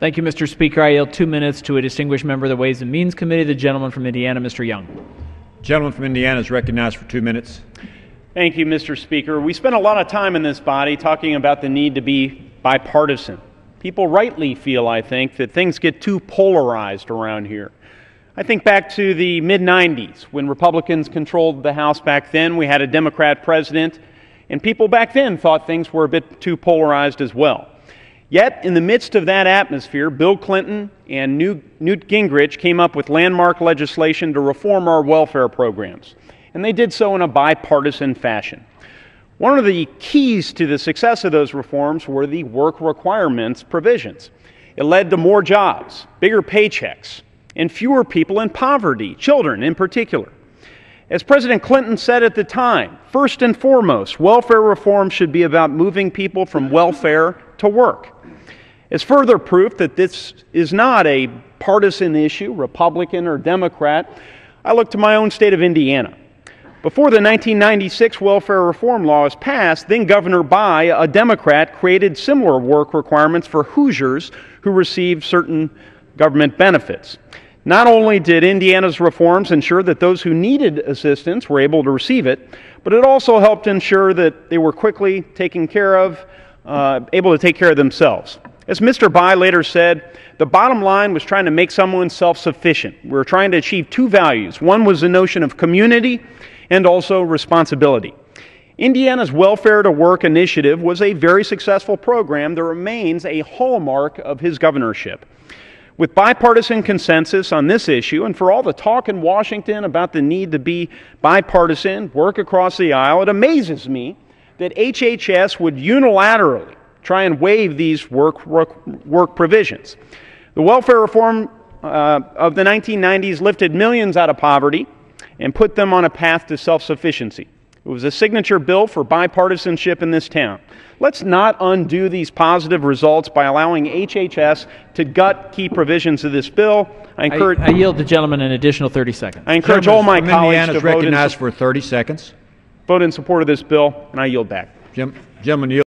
Thank you, Mr. Speaker. I yield 2 minutes to a distinguished member of the Ways and Means Committee, the gentleman from Indiana, Mr. Young. The gentleman from Indiana is recognized for 2 minutes. Thank you, Mr. Speaker. We spent a lot of time in this body talking about the need to be bipartisan. People rightly feel, I think, that things get too polarized around here. I think back to the mid-90s when Republicans controlled the House back then. We had a Democrat president, and people back then thought things were a bit too polarized as well. Yet, in the midst of that atmosphere, Bill Clinton and Newt Gingrich came up with landmark legislation to reform our welfare programs, and they did so in a bipartisan fashion. One of the keys to the success of those reforms were the work requirements provisions. It led to more jobs, bigger paychecks, and fewer people in poverty, children in particular. As President Clinton said at the time, first and foremost, welfare reform should be about moving people from welfare to work. As further proof that this is not a partisan issue, Republican or Democrat, I look to my own state of Indiana. Before the 1996 welfare reform law was passed, then Governor Bayh, a Democrat, created similar work requirements for Hoosiers who received certain government benefits. Not only did Indiana's reforms ensure that those who needed assistance were able to receive it, but it also helped ensure that they were quickly taken care of, able to take care of themselves. As Mr. Bayh later said, the bottom line was trying to make someone self-sufficient. We were trying to achieve two values. One was the notion of community and also responsibility. Indiana's Welfare to Work initiative was a very successful program that remains a hallmark of his governorship. With bipartisan consensus on this issue, and for all the talk in Washington about the need to be bipartisan, work across the aisle, it amazes me that HHS would unilaterally try and waive these work provisions. The welfare reform of the 1990s lifted millions out of poverty and put them on a path to self-sufficiency. It was a signature bill for bipartisanship in this town. Let's not undo these positive results by allowing HHS to gut key provisions of this bill. I yield the gentleman an additional 30 seconds. I encourage all my colleagues to recognized for 30 seconds. Vote in support of this bill, and I yield back. Gentleman,